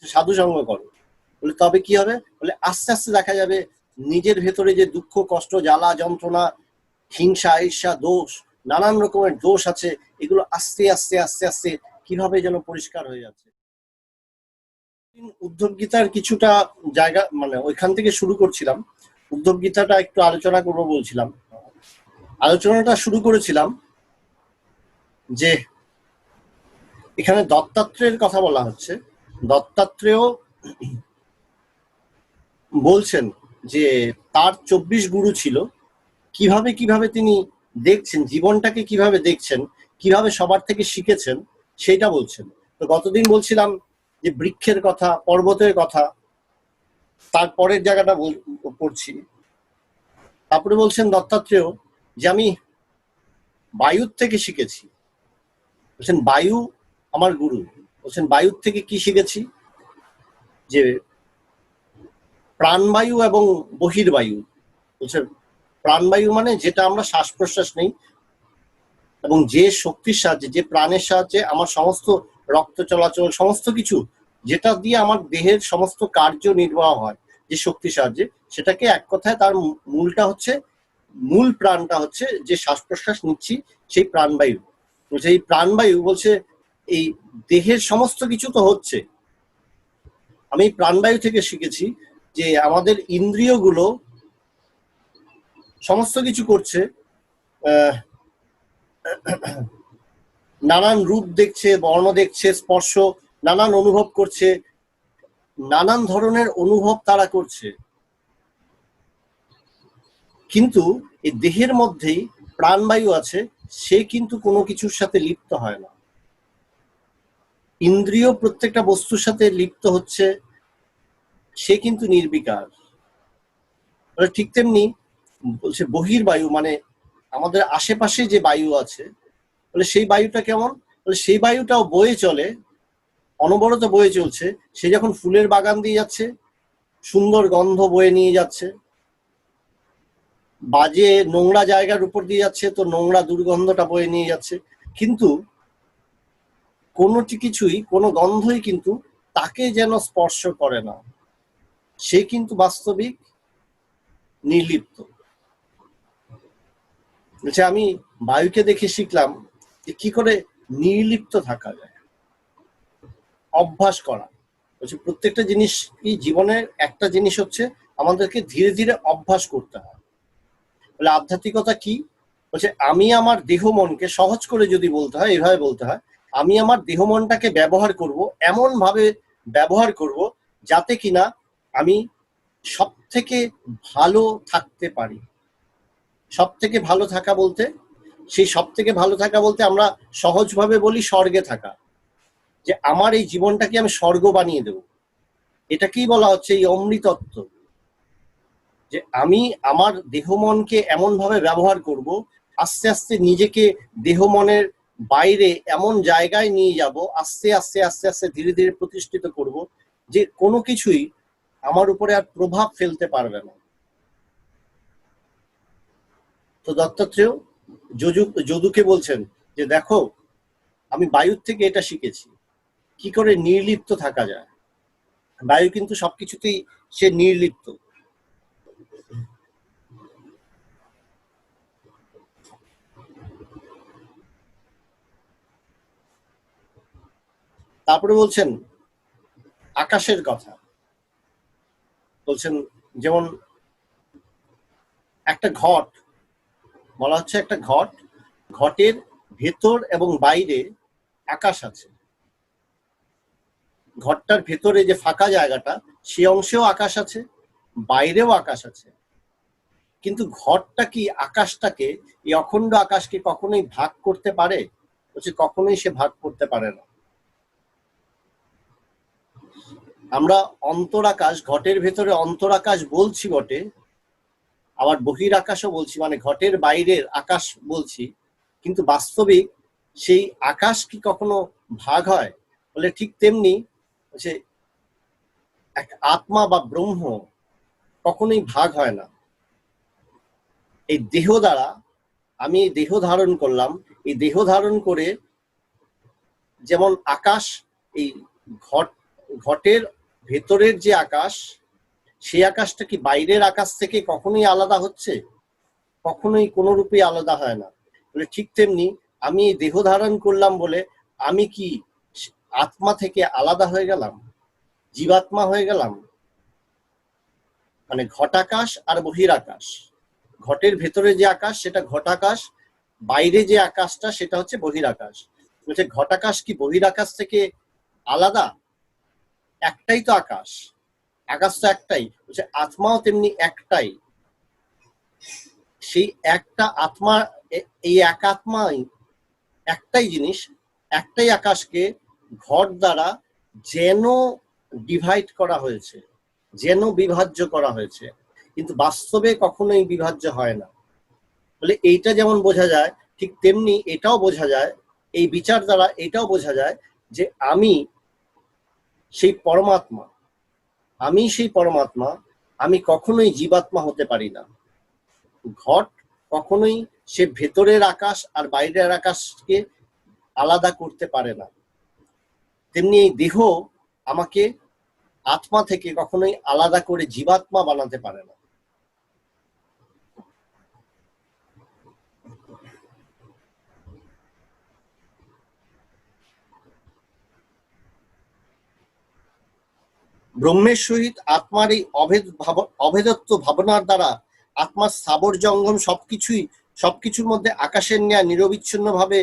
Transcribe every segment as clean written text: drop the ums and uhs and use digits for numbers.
সাধু সঙ্গ করো। বলে তবে কি হবে? বলে আস্তে আস্তে দেখা যাবে নিজের ভেতরে যে দুঃখ কষ্ট জ্বালা যন্ত্রণা হিংসা ঈর্ষা দোষ নানান রকমের দোষ আছে, এগুলো আস্তে আস্তে আস্তে আস্তে কিভাবে যেন পরিষ্কার হয়ে যাচ্ছে। উদ্ধব গীতার কিছুটা জায়গা মানে ওইখান থেকে শুরু করছিলাম, উদ্ধব গীতাটা একটু আলোচনা করবো বলছিলাম। আলোচনাটা শুরু করেছিলাম যে এখানে দত্তাত্রেয়ের কথা বলা হচ্ছে। দত্তাত্রেয় বলছেন যে তার 24 গুরু ছিল, কিভাবে কিভাবে তিনি দেখছেন জীবনটাকে, কিভাবে দেখছেন, কিভাবে সবার থেকে শিখেছেন সেটা বলছেন। তো গতদিন বলছিলাম যে বৃক্ষের কথা, পর্বতের কথা, তারপরের জায়গাটা পড়ছি। তারপরে বলছেন দত্তাত্রেয় যে আমি বায়ুর থেকে শিখেছি। বলছেন বায়ু আমার গুরু। বলছেন বায়ুর থেকে কি শিখেছি? যে প্রাণবায়ু এবং বহির্বায়ু। বলছেন প্রাণবায়ু মানে যেটা আমরা শ্বাস প্রশ্বাস নেই, এবং যে শক্তির সাহায্যে, যে প্রাণের সাহায্যে আমার সমস্ত রক্ত চলাচল সমস্ত কিছু, যেটা দিয়ে আমার দেহের সমস্ত কার্য নির্বাহ হয় যে শক্তির সাহায্যে, সেটাকে এক কথায় তার মূলটা হচ্ছে, মূল প্রাণটা হচ্ছে যে শ্বাস প্রশ্বাস নিচ্ছি, সেই প্রাণবায়ু। বলছে এই প্রাণবায়ু, বলছে এই দেহের সমস্ত কিছু তো হচ্ছে, আমি প্রাণবায়ু থেকে শিখেছি যে আমাদের ইন্দ্রিয়গুলো সমস্ত কিছু করছে, নানান রূপ দেখছে, বর্ণ দেখছে, স্পর্শ নানান অনুভব করছে, নানান ধরনের অনুভব তারা করছে, কিন্তু এই দেহের মধ্যেই প্রাণবায়ু আছে, সে কিন্তু কোনো কিছুর সাথে লিপ্ত হয় না। ইন্দ্রিয় প্রত্যেকটা বস্তুর সাথে লিপ্ত হচ্ছে, সে কিন্তু নির্বিকার। ঠিক তেমনি বলছে বহির্বায়ু মানে আমাদের আশেপাশে যে বায়ু আছে, বলে সেই বায়ুটা কেমন? বলে সেই বায়ুটাও বয়ে চলে, অনবরত বয়ে চলছে। সে যখন ফুলের বাগান দিয়ে যাচ্ছে, সুন্দর গন্ধ বয়ে নিয়ে যাচ্ছে, বাজে নোংরা জায়গার উপর দিয়ে যাচ্ছে, তো নোংরা দুর্গন্ধটা বয়ে নিয়ে যাচ্ছে, কিন্তু কোনোটি কিছুই, কোনো গন্ধই কিন্তু তাকে যেন স্পর্শ করে না, সে কিন্তু বাস্তবিক নির্লিপ্ত। বলছে আমি বায়ুকে দেখে শিখলাম যে কি করে নির্লিপ্ত থাকা যায়, অভ্যাস করা। বলছে প্রত্যেকটা জিনিস কি জীবনের একটা জিনিস হচ্ছে আমাদেরকে ধীরে ধীরে অভ্যাস করতে হয়। বলে আধ্যাত্মিকতা কি? বলছে আমি আমার দেহ মনকে, সহজ করে যদি বলতে হয় এভাবে বলতে হয়, আমি আমার দেহ মনটাকে ব্যবহার করব, এমন ভাবে ব্যবহার করব যাতে কিনা আমি সব থেকে ভালো থাকতে পারি। সব থেকে ভালো থাকা বলতে, সেই সব থেকে ভালো থাকা বলতে আমরা সহজভাবে বলি স্বর্গে থাকা, যে আমার এই জীবনটাকে আমি স্বর্গ বানিয়ে দেব। এটাকেই বলা হচ্ছে এই অমৃতত্ব, যে আমি আমার দেহ মনকে এমন ভাবে ব্যবহার করব, আস্তে আস্তে নিজেকে দেহ মনের বাইরে এমন জায়গায় নিয়ে যাব, আস্তে আস্তে আস্তে আস্তে ধীরে ধীরে প্রতিষ্ঠিত করব, যে কোনো কিছুই আমার উপরে আর প্রভাব ফেলতে পারবে না। তো দত্তাত্রেয় যদুকে বলছেন যে দেখো আমি বায়ুর থেকে এটা শিখেছি, কি করে নির্লিপ্ত থাকা যায়। বায়ু কিন্তু সবকিছুতেই সে নির্লিপ্ত। তারপরে বলছেন আকাশের কথা। বলছেন যেমন একটা ঘট, বলা হচ্ছে একটা ঘট, ঘটের ভেতর এবং বাইরে আকাশ আছে। ঘরটার ভেতরে যে ফাঁকা জায়গাটা, সে অংশেও আকাশ আছে, বাইরেও আকাশ আছে, কিন্তু ঘরটা কি আকাশটাকে, এই অখণ্ড আকাশকে কখনোই ভাগ করতে পারে? বলছে কখনোই সে ভাগ করতে পারে না। আমরা অন্তরাকাশ, ঘটের ভেতরে অন্তরাকাশ বলছি বটে, আবার বহির আকাশও বলছি, মানে ঘটের বাইরের আকাশ বলছি, কিন্তু বাস্তবিক সেই আকাশ কি কখনো ভাগ হয়? বলে ঠিক তেমনি যে এক আত্মা বা ব্রহ্ম কখনোই ভাগ হয় না। এই দেহ দ্বারা আমি দেহ ধারণ করলাম, এই দেহ ধারণ করে যেমন আকাশ, এই ঘট ঘটের ভেতরের যে আকাশ, সেই আকাশটা কি বাইরের আকাশ থেকে কখনোই আলাদা হচ্ছে? কখনোই কোনো রূপেই আলাদা হয় না। বলে ঠিক তেমনি আমি দেহ ধারণ করলাম বলে আমি কি আত্মা থেকে আলাদা হয়ে গেলাম, জীবাত্মা হয়ে গেলাম? মানে ঘটাকাশ আর বহিরাকাশ, ঘটের ভেতরে যে আকাশ সেটা ঘটাকাশ, বাইরে যে আকাশটা সেটা হচ্ছে বহিরাকাশ। বলছে ঘটাকাশ কি বহিরাকাশ থেকে আলাদা? একটাই তো আকাশ, আকাশ তো একটাই। বলছে আত্মাও তেমনি একটাই, সেই একটা আত্মা, এই এক আত্মাই একটাই জিনিস, একটাই আকাশকে ঘট দ্বারা যেন ডিভাইড করা হয়েছে, যেন বিভাজ্য করা হয়েছে, কিন্তু বাস্তবে কখনোই বিভাজ্য হয় না। বলে এইটা যেমন বোঝা যায়, ঠিক তেমনি এটাও বোঝা যায়, এই বিচার দ্বারা এটাও বোঝা যায় যে আমি সেই পরমাত্মা, আমি সেই পরমাত্মা, আমি কখনোই জীবাত্মা হতে পারি না। ঘট কখনোই সে ভেতরের আকাশ আর বাইরের আকাশকে আলাদা করতে পারে না, তেমনি এই দেহ আমাকে আত্মা থেকে কখনোই আলাদা করে জীবাত্মা বানাতে পারে না। ব্রহ্মের সহিত আত্মার এই অভেদত্ব ভাবনার দ্বারা আত্মার স্থাবর জঙ্গম সবকিছুর মধ্যে আকাশের ন্যায় নিরবিচ্ছিন্ন ভাবে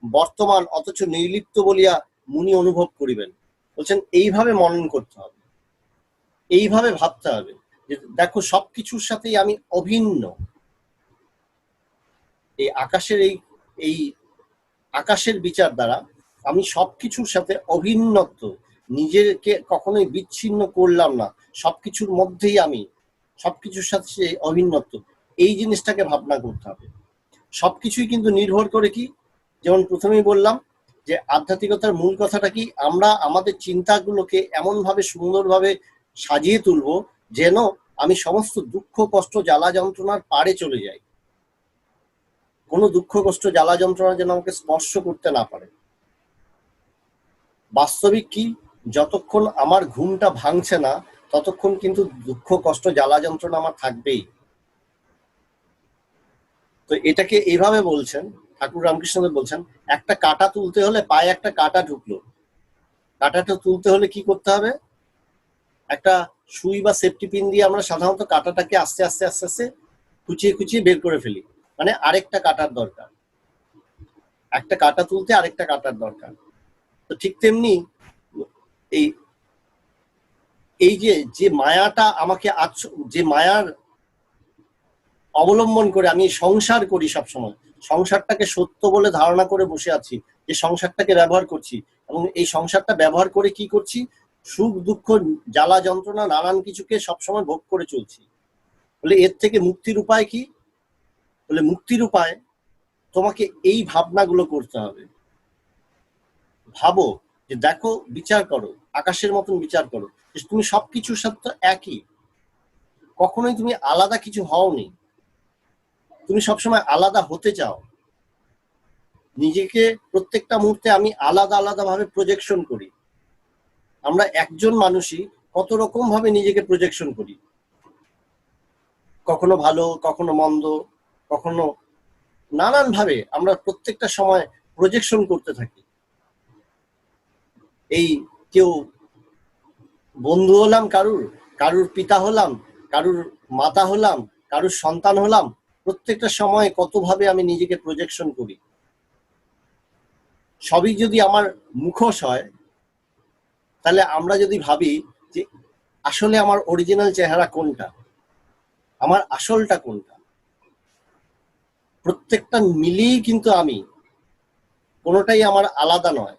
বর্তমান অথচ নির্লিপ্ত বলিয়া মুনি অনুভব করিবেন। বলছেন এইভাবে মনন করতে হবে, এইভাবে ভাবতে হবে যে দেখো সবকিছুর সাথেই আমি অভিন্ন। এই এই আকাশের বিচার দ্বারা আমি সবকিছুর সাথে অভিন্নত্ব, নিজেকে কখনোই বিচ্ছিন্ন করলাম না, সবকিছুর মধ্যেই আমি, সবকিছুর সাথে অভিন্নত্ব, এই জিনিসটাকে ভাবনা করতে হবে। সবকিছুই কিন্তু নির্ভর করে কি, যেমন প্রথমেই বললাম যে আধ্যাত্মিকতার মূল কথাটা কি, আমরা আমাদের চিন্তাগুলোকে এমন ভাবে সুন্দরভাবে সাজিয়ে তুলবো যেন আমি সমস্ত দুঃখ কষ্ট জ্বালা যন্ত্রণার পারে চলে যাই, কোনো দুঃখ কষ্ট জ্বালা যন্ত্রণা যেন আমাকে স্পর্শ করতে না পারে। বাস্তবিক কি, যতক্ষণ আমার ঘুমটা ভাঙছে না ততক্ষণ কিন্তু দুঃখ কষ্ট জ্বালা যন্ত্রণা আমার থাকবেই। তো এটাকে এইভাবে বলছেন ঠাকুর রামকৃষ্ণদেব, বলছেন একটা কাঁটা তুলতে হলে, পায়ে একটা কাঁটা ঢুকলো, কাঁটাটা তুলতে হলে কি করতে হবে? একটা সুই বা সেফটি পিন দিয়ে আমরা সাধারণত কাঁটাটাকে আস্তে আস্তে আস্তে আস্তে খুঁচিয়ে খুঁচিয়ে বের করে ফেলি, মানে আরেকটা কাঁটার দরকার, একটা কাঁটা তুলতে আরেকটা কাঁটার দরকার। তো ঠিক তেমনি এই এই যে মায়াটা আমাকে, যে মায়ার অবলম্বন করে আমি সংসার করি, সবসময় সংসারটাকে সত্য বলে ধারণা করে বসে আছি, যে সংসারটাকে ব্যবহার করছি, এবং এই সংসারটা ব্যবহার করে কি করছি, সুখ দুঃখ জ্বালা যন্ত্রণা নানান কিছুকে সবসময় ভোগ করে চলছি। বলে এর থেকে মুক্তির উপায় কি? বলে মুক্তির উপায় তোমাকে এই ভাবনাগুলো করতে হবে। ভাবো যে দেখো, বিচার করো, আকাশের মতন বিচার করো, তুমি সবকিছুর সাথে একই, কখনোই তুমি আলাদা কিছু হওনি, তুমি সবসময় আলাদা হতে চাও। নিজেকে প্রত্যেকটা মুহূর্তে আমি আলাদা আলাদা ভাবে প্রজেকশন করি। আমরা একজন মানুষই কত রকম ভাবে নিজেকে প্রজেকশন করি, কখনো ভালো, কখনো মন্দ, কখনো নানান ভাবে আমরা প্রত্যেকটা সময় প্রজেকশন করতে থাকি। এই কেউ বন্ধু হলাম, কারুর পিতা হলাম, কারুর মাতা হলাম, কারুর সন্তান হলাম, প্রত্যেকটা সময় কত ভাবে আমি নিজেকে প্রজেকশন করি। সবই যদি আমার মুখোশ হয়, তাহলে আমরা যদি ভাবি যে আসলে আমার অরিজিনাল চেহারা কোনটা, আমার আসলটা কোনটা, প্রত্যেকটা মিলিয়েই কিন্তু আমি, কোনোটাই আমার আলাদা নয়,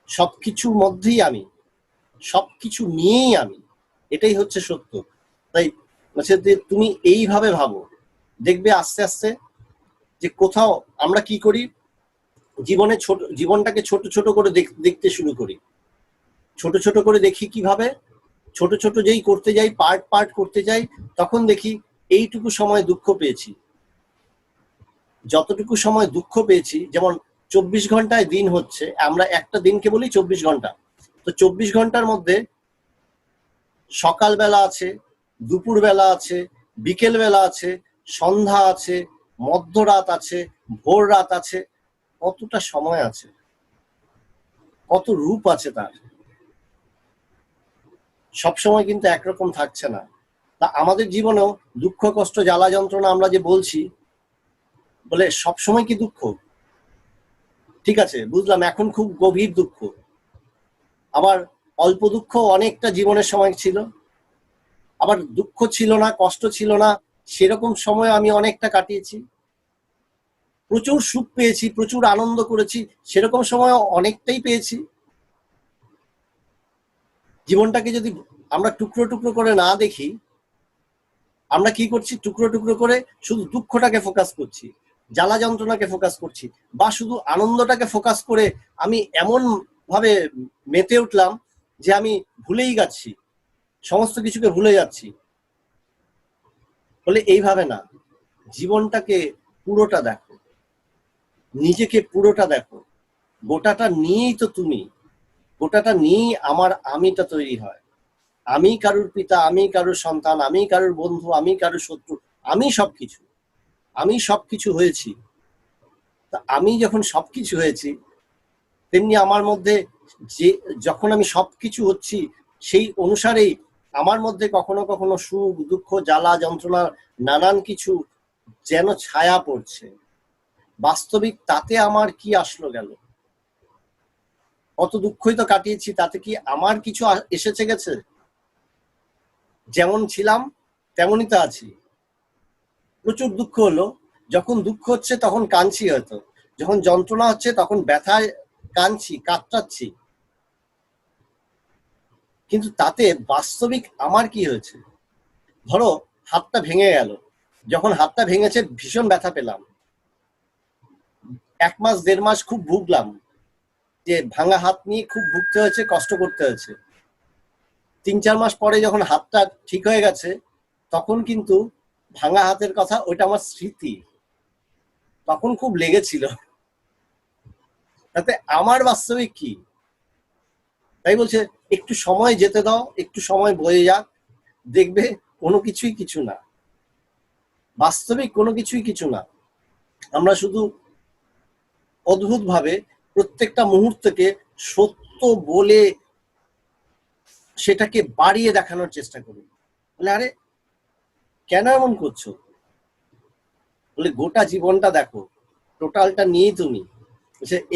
সবকিছুর মধ্যেই আমি, সবকিছু নিয়েই আমি, এটাই হচ্ছে সত্য। তাই তুমি এইভাবে ভাবো, দেখবে আস্তে আস্তে যে কোথাও আমরা কি করি, জীবনটাকে ছোট ছোট করে দেখতে শুরু করি। ছোট ছোট করে দেখি কিভাবে, ছোট ছোট যেই করতে যাই, পার্ট পার্ট করতে যাই, তখন দেখি এইটুকু সময় দুঃখ পেয়েছি, যতটুকু সময় দুঃখ পেয়েছি, যেমন 24 ঘন্টায় দিন হচ্ছে, আমরা একটা দিনকে বলি 24 ঘন্টা, তো 24 ঘন্টার মধ্যে সকালবেলা আছে, দুপুরবেলা আছে, বিকেলবেলা আছে, সন্ধ্যা আছে, মধ্যরাত আছে, ভোর রাত আছে। কতটা সময় আছে, কত রূপ আছে তার। সবসময় কিন্তু একরকম থাকছে না। তা আমাদের জীবনেও দুঃখ কষ্ট জ্বালা যন্ত্রণা আমরা যে বলছি, বলে সবসময় কি দুঃখ? ঠিক আছে, বুঝলাম এখন খুব গভীর দুঃখ, আবার অল্প দুঃখ অনেকটা জীবনের সময় ছিল, আবার দুঃখ ছিল না, কষ্ট ছিল না, সেরকম সময় আমি অনেকটা কাটিয়েছি। প্রচুর সুখ পেয়েছি, প্রচুর আনন্দ করেছি, সেরকম সময় অনেকটাই পেয়েছি। জীবনটাকে যদি আমরা টুকরো টুকরো করে না দেখি, আমরা কি করছি, টুকরো টুকরো করে শুধু দুঃখটাকে ফোকাস করছি, জ্বালা যন্ত্রণাকে ফোকাস করছি, বা শুধু আনন্দটাকে ফোকাস করে আমি এমন ভাবে মেতে উঠলাম যে আমি ভুলেই যাচ্ছি, সমস্ত কিছুকে ভুলে যাচ্ছি। বলে এইভাবে না, জীবনটাকে পুরোটা দেখো, নিজেকে পুরোটা দেখো। গোটাটা নিয়েই তো তুমি, গোটাটা নিয়েই আমার আমিটা তৈরি হয়। আমি কারুর পিতা, আমি কারুর সন্তান, আমি কারুর বন্ধু, আমি কারুর শত্রু, আমি সবকিছু, আমি সবকিছু হয়েছি। তা আমি যখন সবকিছু হয়েছি, তেমনি আমার মধ্যে যে যখন আমি সবকিছু হচ্ছি, সেই অনুসারেই আমার মধ্যে কখনো কখনো সুখ দুঃখ জ্বালা যন্ত্রণা নানান কিছু যেন ছায়া পড়ছে। বাস্তবিক তাতে আমার কি আসলো গেল? কত দুঃখই তো কাটিয়েছি, তাতে কি আমার কিছু এসেছে গেছে? যেমন ছিলাম তেমনই তো আছি। প্রচুর দুঃখ হলো, যখন দুঃখ হচ্ছে তখন কাঁদছি, হয়তো যখন যন্ত্রণা হচ্ছে তখন ব্যথায় কাঁদছি, কাতরাচ্ছি, কিন্তু তাতে বাস্তবিক আমার কি হয়েছে? ধরো হাতটা ভেঙে গেল, যখন হাতটা ভেঙেছে ভীষণ ব্যথা পেলাম, 1 মাস 1.5 মাস খুব ভুগলাম, যে ভাঙা হাত নিয়ে খুব ভুগতে হয়েছে, কষ্ট করতে হয়েছে। 3-4 মাস পরে যখন হাতটা ঠিক হয়ে গেছে, তখন কিন্তু ভাঙা হাতের কথা ওইটা আমার স্মৃতি, তখন খুব লেগেছিল। তাতে আমার বাস্তবিক কি? তাই বলছে একটু সময় যেতে দাও, একটু সময় বয়ে যাক, দেখবে কোনো কিছুই কিছু না, বাস্তবিক কোনো কিছুই কিছু না। আমরা শুধু অদ্ভুত ভাবে প্রত্যেকটা মুহূর্তকে সত্য বলে সেটাকে বাড়িয়ে দেখানোর চেষ্টা করি। বলে আরে কেন এমন করছো? বলে গোটা জীবনটা দেখো, টোটালটা নিয়েই তুমি।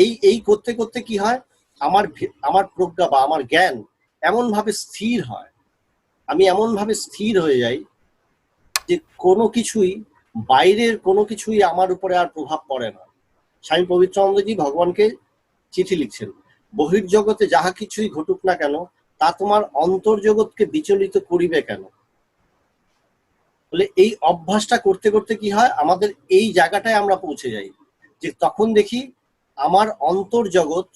এই এই করতে করতে কি হয়, আমার আমার প্রজ্ঞা বা আমার জ্ঞান এমন ভাবে স্থির হয়, আমি এমন ভাবে স্থির হয়ে যাই যে কোনো কিছুই, বাইরের কোনো কিছুই আমার উপরে আর প্রভাব পড়ে না। স্বামী পবিত্রানন্দজি ভগবানকে চিঠি লিখছেন, বহির্জগতে যাহা কিছুই ঘটুক না কেন, তা তোমার অন্তর্জগৎকে বিচলিত করিবে কেন? বলে এই অভ্যাসটা করতে করতে কি হয়, আমাদের এই জায়গাটায় আমরা পৌঁছে যাই যে তখন দেখি আমার অন্তর্জগৎ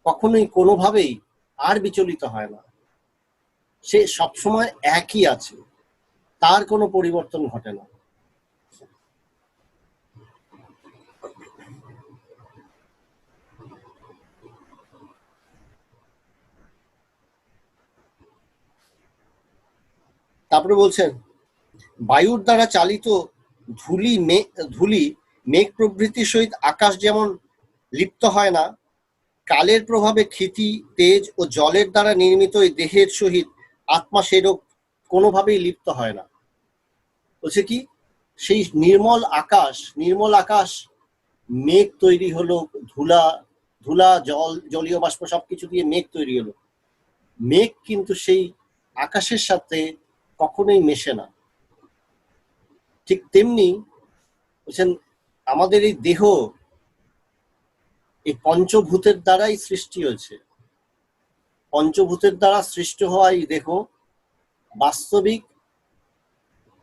কখনোই কোনোভাবেই আর বিচলিত হয় না, সে সবসময় একই আছে, তার কোনো পরিবর্তন ঘটে না। তারপরে বলছেন, বায়ুর দ্বারা চালিত ধূলি মেঘ প্রভৃতির সহিত আকাশ যেমন লিপ্ত হয় না, কালের প্রভাবে ক্ষিতি তেজ ও জলের দ্বারা নির্মিত এই দেহের সহিত আত্মা সেরূপ কোনোভাবেই লিপ্ত হয় না। বলছে কি, সেই নির্মল আকাশ মেঘ তৈরি হলো, ধুলা ধুলা জল জলীয় বাষ্প সবকিছু দিয়ে মেঘ তৈরি হলো, মেঘ কিন্তু সেই আকাশের সাথে কখনোই মেশে না। ঠিক তেমনি বলছেন আমাদের এই দেহ এই পঞ্চভূতের দ্বারাই সৃষ্টি হয়েছে, পঞ্চভূতের দ্বারা সৃষ্টি হওয়া এই দেহ বাস্তবিক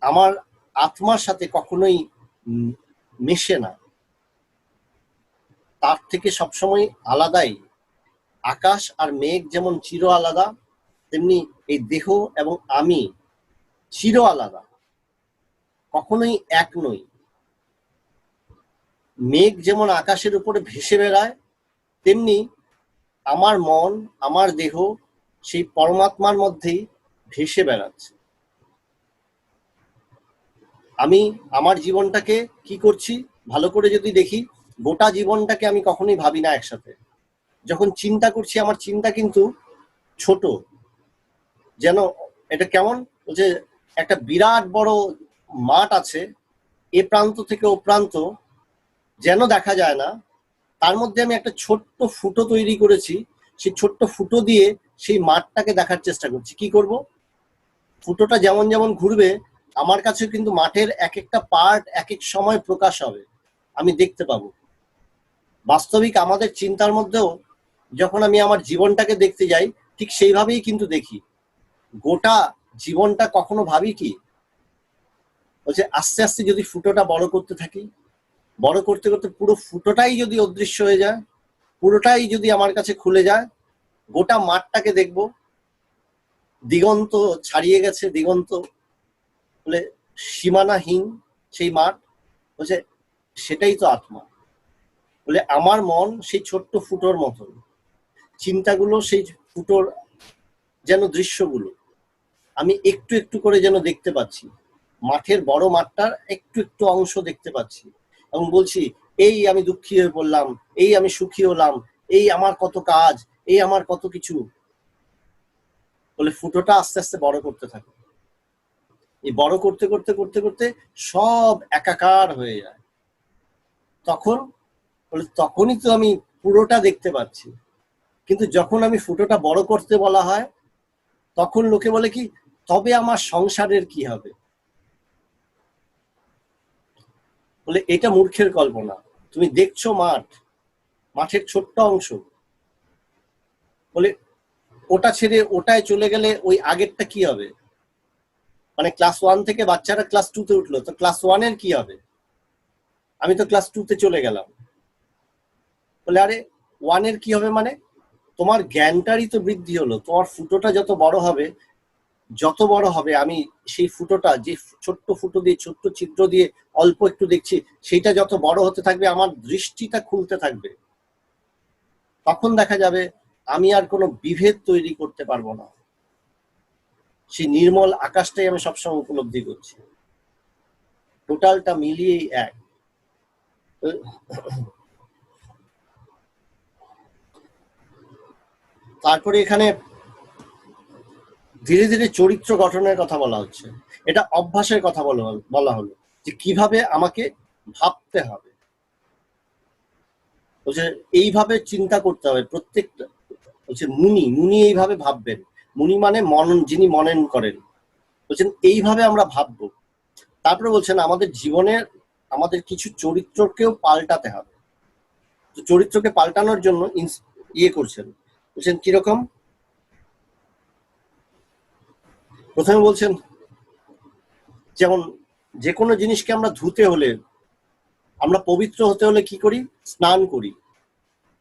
আমার আত্মার সাথে কখনোই মেশে না, তার থেকে সবসময় আলাদাই। আকাশ আর মেঘ যেমন চির আলাদা, তেমনি এই দেহ এবং আমি চির আলাদা, কখনোই এক নই। মেঘ যেমন আকাশের উপরে ভেসে বেড়ায়, তেমনি আমার মন, আমার দেহ সেই পরমাত্মার মধ্যেই ভেসে বেড়াচ্ছে। আমি আমার জীবনটাকে কি করছি ভালো করে যদি দেখি, গোটা জীবনটাকে আমি কখনোই ভাবি না একসাথে। যখন চিন্তা করছি আমার চিন্তা কিন্তু ছোট, যেন এটা কেমন যে একটা বিরাট বড় মাঠ আছে, এ প্রান্ত থেকে ও প্রান্ত যেন দেখা যায় না, তার মধ্যে আমি একটা ছোট্ট ফুটো তৈরি করেছি, সেই ছোট্ট ফুটো দিয়ে সেই মাঠটাকে দেখার চেষ্টা করছি। কি করব, ফুটোটা যেমন যেমন ঘুরবে আমার কাছে কিন্তু মাঠের এক একটা পার্ট এক এক সময় প্রকাশ হবে, আমি দেখতে পাবো। বাস্তবিক আমাদের চিন্তার মধ্যেও যখন আমি আমার জীবনটাকে দেখতে যাই, ঠিক সেইভাবেই কিন্তু দেখি। গোটা জীবনটা কখনো ভাবি কি বলছে আস্তে আস্তে যদি ফুটোটা বড় করতে থাকি, বড় করতে করতে পুরো ফুটোটাই যদি অদৃশ্য হয়ে যায়, পুরোটাই যদি আমার কাছে খুলে যায়, গোটা মাঠটাকে দেখব, দিগন্ত ছাড়িয়ে গেছে, দিগন্ত বলে সীমানাহীন সেই মাঠ, বলছে সেটাই তো আত্মা। বলে আমার মন সেই ছোট্ট ফুটোর মতন, চিন্তাগুলো সেই ফুটোর যেন দৃশ্যগুলো আমি একটু একটু করে যেন দেখতে পাচ্ছি, মাঠের বড় মাঠটার একটু একটু অংশ দেখতে পাচ্ছি, এবং বলছি এই আমি দুঃখী হয়ে পড়লাম, এই আমি সুখী হলাম, এই আমার কত কাজ, এই আমার কত কিছু। বলে ফুটোটা আস্তে আস্তে বড় করতে থাকে, এই বড় করতে করতে করতে করতে সব একাকার হয়ে যায়। তখন বলে তখনই তো আমি পুরোটা দেখতে পাচ্ছি। কিন্তু যখন আমি ফুটোটা বড় করতে বলা হয়, তখন লোকে বলে কি তবে আমার সংসারের কি হবে। বলে এটা মূর্খের কল্পনা। তুমি দেখছো মাঠ, মাঠের ছোট্ট অংশ, বলে ওটা ছেড়ে ওটায় চলে গেলে ওই আগেরটা কি হবে। মানে ক্লাস 1 থেকে বাচ্চারা ক্লাস 2 তে উঠলো, তো ক্লাস 1 এর কি হবে, আমি তো ক্লাস 2 তে চলে গেলাম। বলে আরে 1 এর কি হবে, মানে তোমার জ্ঞানটারই তো বৃদ্ধি হলো, তোমার ফুটোটা যত বড় হবে, যত বড় হবে আমি সেই ফুটোটা, যে ছোট্ট ফুটো দিয়ে ছোট্ট ছিদ্র দিয়ে অল্প একটু দেখছি, সেইটা যত বড় হতে থাকবে আমার দৃষ্টিটা খুলতে থাকবে, তখন দেখা যাবে আমি আর কোনো বিভেদ তৈরি করতে পারবো না, সেই নির্মল আকাশটাই আমি সবসময় উপলব্ধি করছি, টোটালটা মিলিয়েই এক। তারপরে এখানে ধীরে ধীরে চরিত্র গঠনের কথা বলা হচ্ছে, এটা অভ্যাসের কথা বলা হলো যে কিভাবে আমাকে ভাবতে হবে। বলছে এইভাবে চিন্তা করতে হবে প্রত্যেকটা, বলছে মুনি, মুনি এইভাবে ভাববেন। মুনি মানে মনন, যিনি মনন করেন, বলছেন এইভাবে আমরা ভাববো। তারপরে বলছেন আমাদের জীবনের আমাদের কিছু চরিত্রকেও পাল্টাতে হবে। তো চরিত্রকে পাল্টানোর জন্য ইয়ে করছেন, বলছেন কিরকম। প্রথমে বলছেন যেমন যে কোনো জিনিসকে আমরা ধুতে হলে, আমরা পবিত্র হতে হলে কি করি, স্নান করি,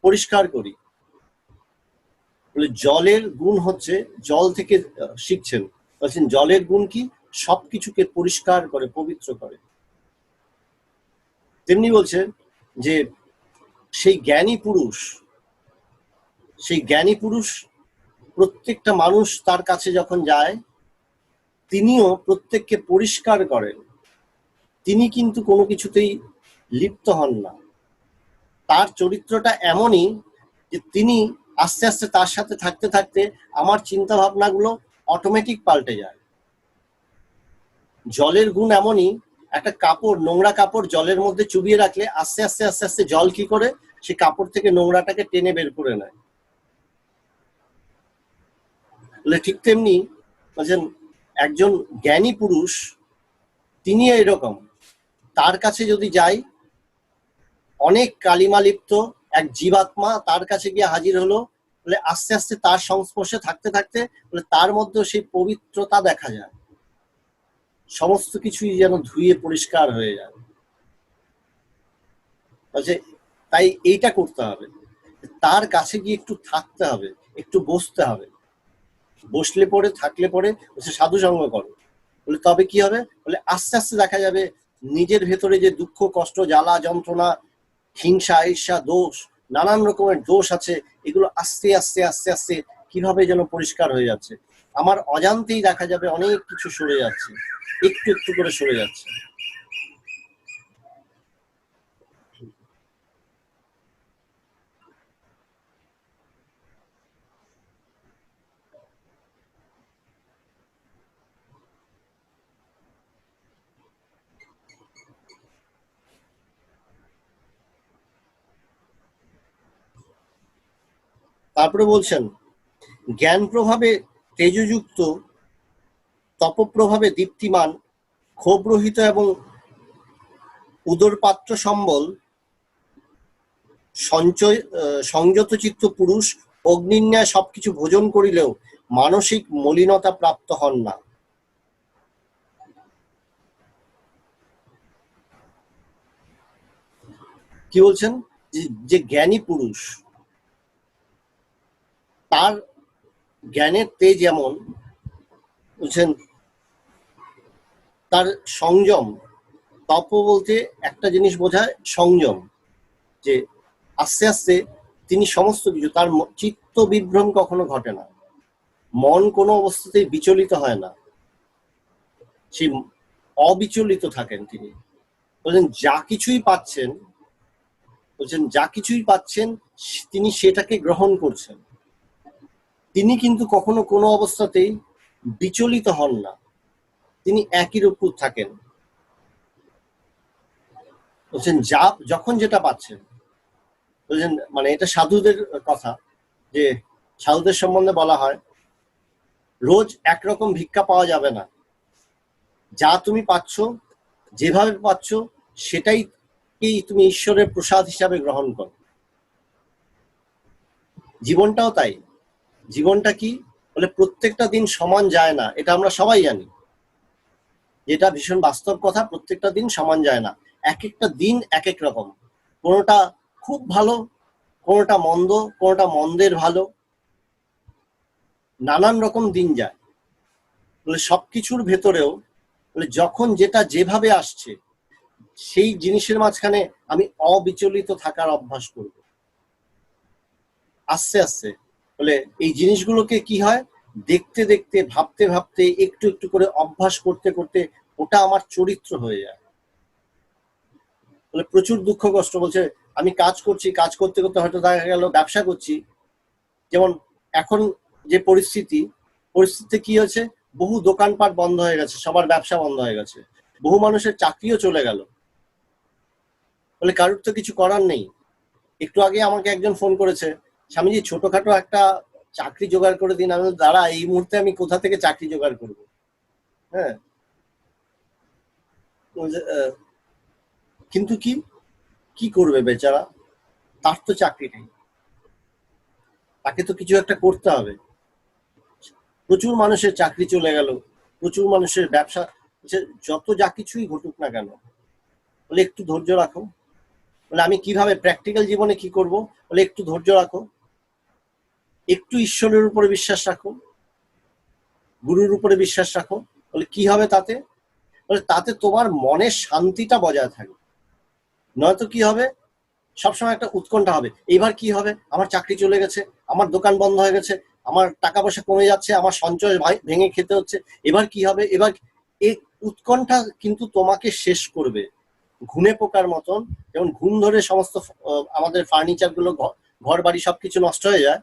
পরিষ্কার করি। বলে জলের গুণ হচ্ছে, জল থেকে শিখছেন, বলছেন জলের গুণ কি, সবকিছুকে পরিষ্কার করে, পবিত্র করে। তেমনি বলছেন যে সেই জ্ঞানী পুরুষ, সেই জ্ঞানী পুরুষ প্রত্যেকটা মানুষ তার কাছে যখন যায়, তিনিও প্রত্যেককে পরিষ্কার করেন, তিনি কিন্তু কোনো কিছুতেই লিপ্ত হন না। তার চরিত্রটা এমনই যে তিনি আস্তে আস্তে তার সাথে থাকতে থাকতে আমার চিন্তা ভাবনাগুলো অটোমেটিক পাল্টে যায়। জলের গুণ এমনই, একটা কাপড়, নোংরা কাপড় জলের মধ্যে চুবিয়ে রাখলে আস্তে আস্তে আস্তে আস্তে জল কি করে সে কাপড় থেকে নোংরাটাকে টেনে বের করে নেয়। ঠিক তেমনি বলছেন একজন জ্ঞানী পুরুষ তিনি এরকম, তার কাছে যদি যাই, অনেক কালিমালিপ্ত এক জীবাত্মা তার কাছে গিয়ে হাজির হলো, বলে আস্তে আস্তে তার সংস্পর্শে থাকতে থাকতে বলে তার মধ্যে সেই পবিত্রতা দেখা যায়, সমস্ত কিছুই যেন ধুয়ে পরিষ্কার হয়ে যায়। তাই এইটা করতে হবে, তার কাছে গিয়ে একটু থাকতে হবে, একটু বসতে হবে, বসলে পরে থাকলে পরে সাধু সঙ্গ করো, বলে তবে কি হবে, বলে আস্তে আস্তে দেখা যাবে নিজের ভেতরে যে দুঃখ কষ্ট জ্বালা যন্ত্রণা হিংসা ঈর্ষা দোষ নানান রকমের দোষ আছে, এগুলো আস্তে আস্তে আস্তে আস্তে কিভাবে যেন পরিষ্কার হয়ে যাচ্ছে। আমার অজান্তেই দেখা যাবে অনেক কিছু সরে যাচ্ছে, একটু একটু করে সরে যাচ্ছে। তারপরে বলছেন, জ্ঞান প্রভাবে তেজযুক্ত, তপপ্রভাবে দীপ্তিমান, ক্ষোভরহিত এবং উদরপাত্র সম্বল, সংযত চিত্ত পুরুষ অগ্নিন্যায় সবকিছু ভোজন করিলেও মানসিক মলিনতা প্রাপ্ত হন না। কি বলছেন? যে জ্ঞানী পুরুষ, তার জ্ঞানের তেজ এমন, বুঝছেন, তার সংযম, তপ বলতে একটা জিনিস বোঝায় সংযম, যে আস্তে আস্তে তিনি সমস্ত কিছু, তার চিত্ত বিভ্রম কখনো ঘটে না, মন কোনো অবস্থাতেই বিচলিত হয় না, সেই অবিচলিত থাকেন তিনি। বলছেন যা কিছুই পাচ্ছেন, বলছেন যা কিছুই পাচ্ছেন তিনি সেটাকে গ্রহণ করছেন, তিনি কিন্তু কখনো কোনো অবস্থাতেই বিচলিত হন না, তিনি একই রূপ থাকেন। বলছেন যা যখন যেটা পাচ্ছেন, বলছেন মানে এটা সাধুদের কথা, যে সাধুদের সম্বন্ধে বলা হয় রোজ একরকম ভিক্ষা পাওয়া যাবে না, যা তুমি পাচ্ছ, যেভাবে পাচ্ছ সেটাই তুমি ঈশ্বরের প্রসাদ হিসাবে গ্রহণ করো। জীবনটাও তাই। জীবনটা কি বলে, প্রত্যেকটা দিন সমান যায় না, এটা আমরা সবাই জানি, যেটা ভীষণ বাস্তব কথা, প্রত্যেকটা দিন সমান যায় না, এক একটা দিন এক এক রকম, কোনোটা খুব ভালো, কোনোটা মন্দ, কোনোটা মন্দের ভালো, নানান রকম দিন যায়। বলে সবকিছুর ভেতরেও বলে যখন যেটা যেভাবে আসছে সেই জিনিসের মাঝখানে আমি অবিচলিত থাকার অভ্যাস করব আস্তে আস্তে। বলে এই জিনিসগুলোকে কি হয়, দেখতে দেখতে, ভাবতে ভাবতে, একটু একটু করে অভ্যাস করতে করতে ওটা আমার চরিত্র হয়ে যায়। বলে প্রচুর দুঃখ কষ্ট, বলছে আমি কাজ করছি, কাজ করতে করতে হয়তো দেখা গেল ব্যবসা করছি, যেমন এখন যে পরিস্থিতি কি হয়েছে, বহু দোকানপাট বন্ধ হয়ে গেছে, সবার ব্যবসা বন্ধ হয়ে গেছে, বহু মানুষের চাকরিও চলে গেল। বলে কারোর তো কিছু করার নেই। একটু আগে আমাকে একজন ফোন করেছে, স্বামীজি ছোটখাটো একটা চাকরি জোগাড় করে দিন। আমি দাঁড়া, এই মুহূর্তে আমি কোথা থেকে চাকরি জোগাড় করব? হ্যাঁ, কিন্তু কি করবে বেচারা, তার তো চাকরি নেই, তাকে তো কিছু একটা করতে হবে। প্রচুর মানুষের চাকরি চলে গেল, প্রচুর মানুষের ব্যবসা, যত যা কিছুই ঘটুক না কেন, বলে একটু ধৈর্য রাখো। বলে আমি কিভাবে প্র্যাকটিক্যাল জীবনে কি করব? বলে একটু ধৈর্য রাখো, একটু ঈশ্বরের উপরে বিশ্বাস রাখো, গুরুর উপরে বিশ্বাস রাখো। বলে কি হবে তাতে? বলে তাতে তোমার মনের শান্তিটা বজায় থাকবে। নয়তো কি হবে, সবসময় একটা উৎকণ্ঠা হবে, এইবার কি হবে, আমার চাকরি চলে গেছে, আমার দোকান বন্ধ হয়ে গেছে, আমার টাকা পয়সা কমে যাচ্ছে, আমার সঞ্চয় ভেঙে খেতে হচ্ছে, এবার কি হবে, এবার। এই উৎকণ্ঠা কিন্তু তোমাকে শেষ করবে, ঘুনে পোকার মতন। যেমন ঘুম ধরে সমস্ত আমাদের ফার্নিচার গুলো, ঘর বাড়ি সবকিছু নষ্ট হয়ে যায়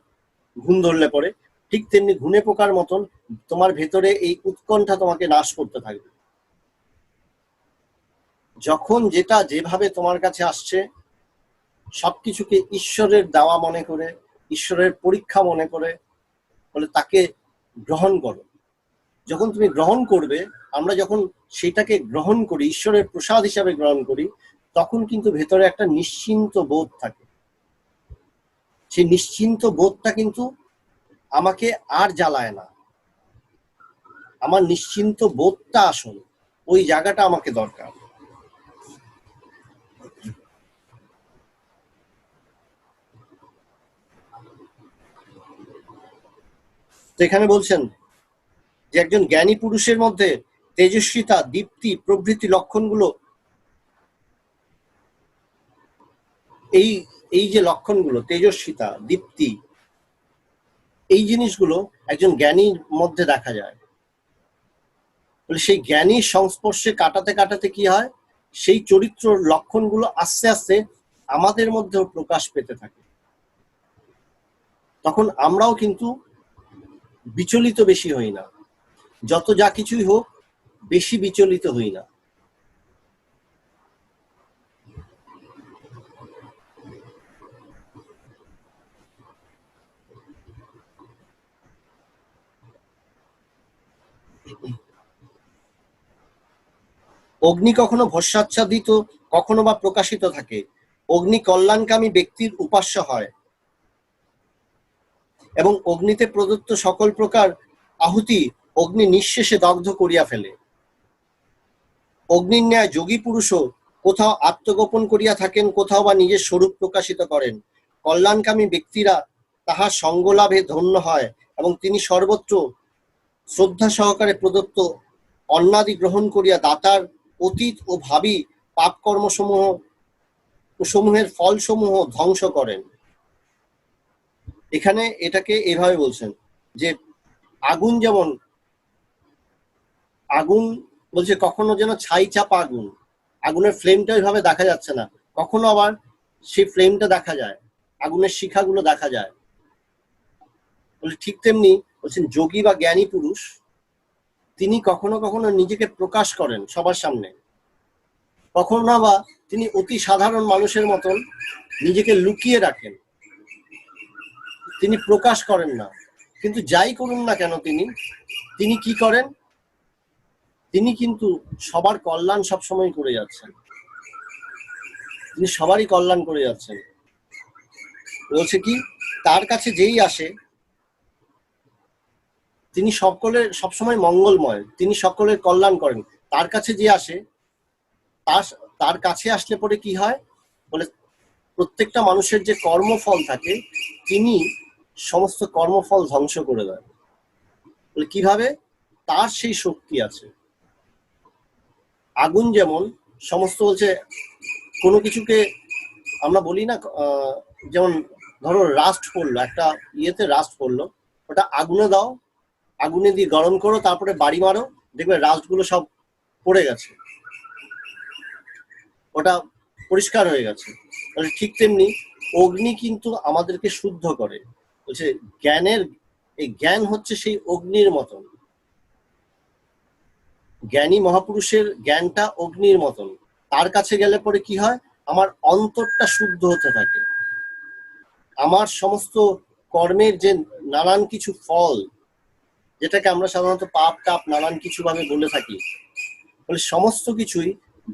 ঘুম ধরলে পরে, ঠিক তেমনি ঘুনে পোকার মতন তোমার ভেতরে এই উৎকণ্ঠা তোমাকে নাশ করতে থাকবে। যখন যেটা যেভাবে তোমার কাছে আসছে সবকিছুকে ঈশ্বরের দেওয়া মনে করে, ঈশ্বরের পরীক্ষা মনে করে, বলে তাকে গ্রহণ করো। যখন তুমি গ্রহণ করবে, আমরা যখন সেটাকে গ্রহণ করি, ঈশ্বরের প্রসাদ হিসাবে গ্রহণ করি, তখন কিন্তু ভেতরে একটা নিশ্চিন্ত বোধ থাকে। সেই নিশ্চিন্ত বোধটা কিন্তু আমাকে আর জ্বালায় না। আমার নিশ্চিন্ত বোধটা আসল, ওই জায়গাটা আমাকে দরকার। তো এখানে বলছেন যে একজন জ্ঞানী পুরুষের মধ্যে তেজস্বিতা, দীপ্তি প্রভৃতি লক্ষণগুলো এই এই যে লক্ষণগুলো, তেজস্বিতা, দীপ্তি, এই জিনিসগুলো একজন জ্ঞানীর মধ্যে দেখা যায়। সেই জ্ঞানীর সংস্পর্শে কাটাতে কাটাতে কি হয়, সেই চরিত্র লক্ষণগুলো আস্তে আস্তে আমাদের মধ্যেও প্রকাশ পেতে থাকে। তখন আমরাও কিন্তু বিচলিত বেশি হই না, যত যা কিছুই হোক বেশি বিচলিত হই না। অগ্নি কখনো ভস্মাচ্ছাদিত, কখনো বা প্রকাশিত থাকে। অগ্নি কল্যাণকামী ব্যক্তির উপাস্য হয় এবং অগ্নিতে প্রদত্ত সকল প্রকার আহুতি অগ্নি নিঃশেষে দগ্ধ করিয়া ফেলে। অগ্নির ন্যায় যোগী পুরুষও কোথাও আত্মগোপন করিয়া থাকেন, কোথাও বা নিজের স্বরূপ প্রকাশিত করেন। কল্যাণকামী ব্যক্তিরা তাহার সঙ্গলাভে ধন্য হয় এবং তিনি সর্বত্র শ্রদ্ধা সহকারে প্রদত্ত অন্নাদি গ্রহণ করিয়া দাতার অতীত ও ভাবী পাপকর্ম সমূহের ফলসমূহ ধ্বংস করেন। এখানে এটাকে এভাবে বলছেন যে আগুন যেমন, আগুন বলছে কখনো যেন ছাই চাপা আগুন, আগুনের ফ্লেমটা ওইভাবে দেখা যাচ্ছে না, কখনো আবার সেই ফ্লেমটা দেখা যায়, আগুনের শিখাগুলো দেখা যায়। বলে ঠিক তেমনি বলছেন যোগী বা জ্ঞানী পুরুষ তিনি কখনো কখনো নিজেকে প্রকাশ করেন সবার সামনে, কখনো বা তিনি অতি সাধারণ মানুষের মতন নিজেকে লুকিয়ে রাখেন, তিনি প্রকাশ করেন না। কিন্তু যাই করুন না কেন তিনি কি করেন, তিনি কিন্তু সবার কল্যাণ সবসময় করে যাচ্ছেন, তিনি সবারই কল্যাণ করে যাচ্ছেন। বলছে কি তার কাছে যেই আসে তিনি সকলের সবসময় মঙ্গলময়, তিনি সকলের কল্যাণ করেন। তার কাছে যে আসে তার কাছে আসলে পরে কি হয় বলে প্রত্যেকটা মানুষের যে কর্মফল থাকে তিনি সমস্ত কর্মফল ধ্বংস করে দেন। বলে কিভাবে, তার সেই শক্তি আছে। আগুন যেমন সমস্ত বলছে কোনো কিছুকে আমরা বলি না, যেমন ধরো রাস্ট পড়লো, একটা ইয়েতে রাস্ট পড়লো, ওটা আগুনে দাও, আগুনে দিয়ে গরম করো, তারপরে বাড়ি মারো, দেখবে রাস্টগুলো সব পড়ে গেছে, ওটা পরিষ্কার হয়ে গেছে। ঠিক তেমনি অগ্নি কিন্তু আমাদেরকে শুদ্ধ করে। বলছে জ্ঞানের, এই জ্ঞান হচ্ছে সেই অগ্নির মতন, জ্ঞানী মহাপুরুষের জ্ঞানটা অগ্নির মতন। তার কাছে গেলে পরে কি হয়, আমার অন্তরটা শুদ্ধ হতে থাকে, আমার সমস্ত কর্মের যে নানান কিছু ফল, যেটাকে আমরা সাধারণত পাপ টাপ নানান কিছু ভাবে বলে থাকি, বলে সমস্ত কিছুই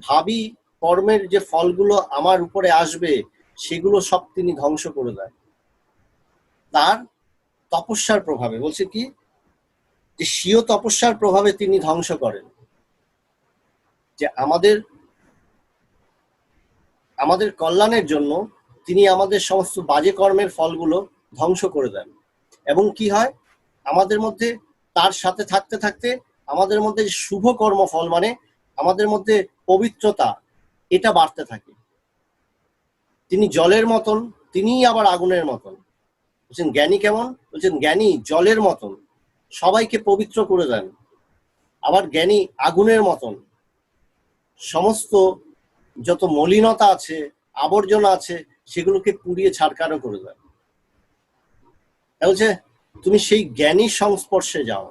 ভাবী কর্মের যে ফলগুলো আমার উপরে আসবে সেগুলো সব তিনি ধ্বংস করে দেন তার তপস্যার প্রভাবে। বলছে কি যে স্বীয় তপস্যার প্রভাবে তিনি ধ্বংস করেন, যে আমাদের কল্যাণের জন্য তিনি আমাদের সমস্ত বাজে কর্মের ফলগুলো ধ্বংস করে দেন। এবং কি হয়, আমাদের মধ্যে তার সাথে থাকতে থাকতে আমাদের মধ্যে শুভ কর্মফল মানে আমাদের মধ্যে পবিত্রতা এটা বাড়তে থাকে। তিনি জলের মতন, তিনিই আবার আগুনের মতন। বলছেন জ্ঞানী কেমন, বলছেন জ্ঞানী জলের মতন সবাইকে পবিত্র করে দেন, আবার জ্ঞানী আগুনের মতন সমস্ত যত মলিনতা আছে আবর্জনা আছে সেগুলোকে পুড়িয়ে ছাড়কারও করে দেন। বলছে তুমি সেই জ্ঞানীর সংস্পর্শে যাও,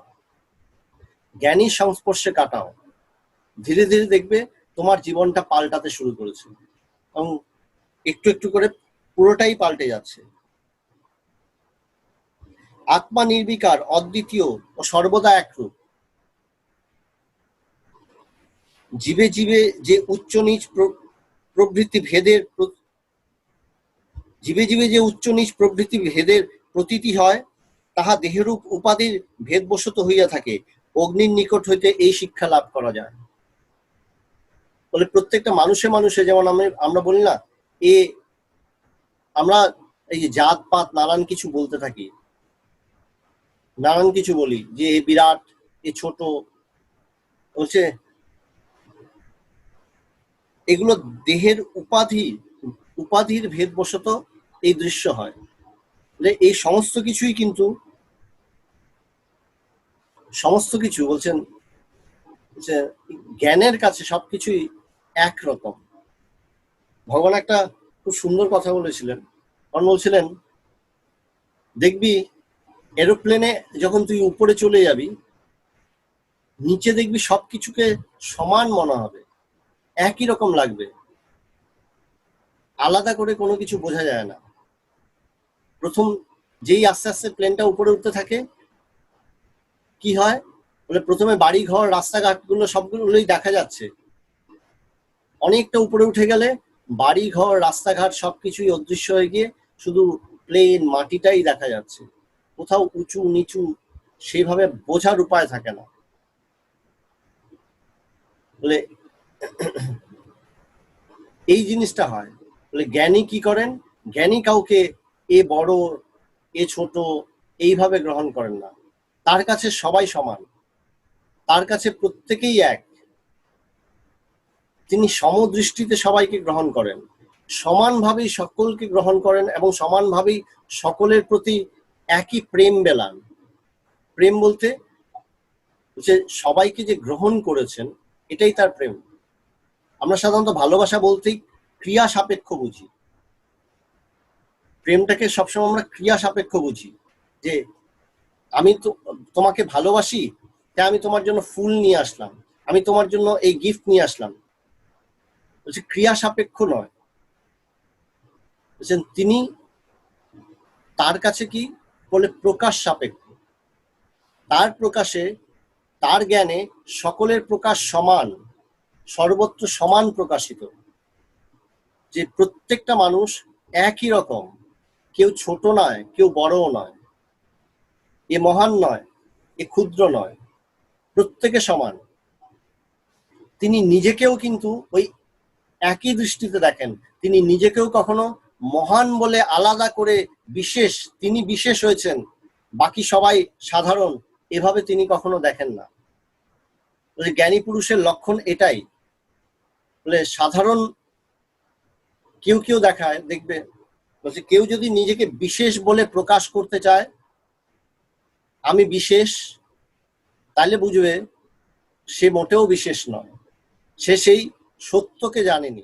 জ্ঞানীর সংস্পর্শে কাটাও, ধীরে ধীরে দেখবে তোমার জীবনটা পাল্টাতে শুরু করেছে এবং একটু একটু করে পুরোটাই পাল্টে যাচ্ছে। আত্মা নির্বিকার, অদ্বিতীয় ও সর্বদা একরূপ। জীবে জীবে যে উচ্চ নিচ প্রভৃতি ভেদের প্রতীতি হয় তাহা দেহরূপ উপাধির ভেদবশত হইয়া থাকে। অগ্নির নিকট হইতে এই শিক্ষা লাভ করা যায়। বলে প্রত্যেকটা মানুষে মানুষে যেমন আমরা বলি না, আমরা এই যে জাত পাত নানান কিছু বলতে থাকি, নানান কিছু বলি যে এ বিরাট, এ ছোট, বলছে এগুলো দেহের উপাধির ভেদবশত এই দৃশ্য হয়। এই সমস্ত কিছুই কিন্তু বলছেন যে জ্ঞানের কাছে সবকিছুই একরকম। ভগবান একটা খুব সুন্দর কথা বলেছিলেন। বলছিলেন, দেখবি এরোপ্লেনে যখন তুই উপরে চলে যাবি, নিচে দেখবি সবকিছুকে সমান মনে হবে, একই রকম লাগবে, আলাদা করে কোনো কিছু বোঝা যায় না। প্রথম যেই আস্তে আস্তে প্লেনটা উপরে উঠতে থাকে, কি হয় বলে প্রথমে বাড়ি ঘর রাস্তাঘাটগুলো সবগুলোই দেখা যাচ্ছে। অনেকটা উপরে উঠে গেলে বাড়ি ঘর রাস্তাঘাট সবকিছুই অদৃশ্য হয়ে গিয়ে শুধু প্লেন মাটিটাই দেখা যাচ্ছে। কোথাও উঁচু নিচু সেইভাবে বোঝার উপায় থাকে না। বলে এই জিনিসটা হয়। বলে জ্ঞানী কি করেন? জ্ঞানী কাউকে এ বড় এ ছোট এইভাবে গ্রহণ করেন না। তার কাছে সবাই সমান, তার কাছে প্রত্যেকেই এক। তিনি সমদৃষ্টিতে সবাইকে গ্রহণ করেন, সমানভাবেই সকলকে গ্রহণ করেন এবং সমানভাবেই সকলের প্রতি একই প্রেম বেলান। প্রেম বলতে যে সবাইকে যে গ্রহণ করেছেন, এটাই তার প্রেম। আমরা সাধারণত ভালোবাসা বলতেই ক্রিয়া সাপেক্ষ বুঝি। প্রেমটাকে সবসময় আমরা ক্রিয়া সাপেক্ষ বুঝি, যে আমি তো তোমাকে ভালোবাসি, তাই আমি তোমার জন্য ফুল নিয়ে আসলাম, আমি তোমার জন্য এই গিফট নিয়ে আসলাম। বলছে ক্রিয়া সাপেক্ষ নয়। বলছেন তিনি তার কাছে কি বলে প্রকাশ সাপেক্ষ। তার প্রকাশে, তার জ্ঞানে সকলের প্রকাশ সমান, সর্বত্র সমান প্রকাশিত। যে প্রত্যেকটা মানুষ একই রকম, কেউ ছোট নয়, কেউ বড়ও নয়, এ মহান নয়, এ ক্ষুদ্র নয়, প্রত্যেকে সমান। তিনি নিজেকেও কিন্তু ওই একই দৃষ্টিতে দেখেন। তিনি নিজেকেও কখনো মহান বলে আলাদা করে বিশেষ, তিনি বিশেষ হয়েছেন, বাকি সবাই সাধারণ, এভাবে তিনি কখনো দেখেন না। জ্ঞানী পুরুষের লক্ষণ এটাই। বলে সাধারণ কেউ কেউ দেখায়, দেখবে বলছে কেউ যদি নিজেকে বিশেষ বলে প্রকাশ করতে চায়, আমি বিশেষ, তাহলে বুঝবে সে মোটেও বিশেষ নয়, সে সেই সত্যকে জানেনি।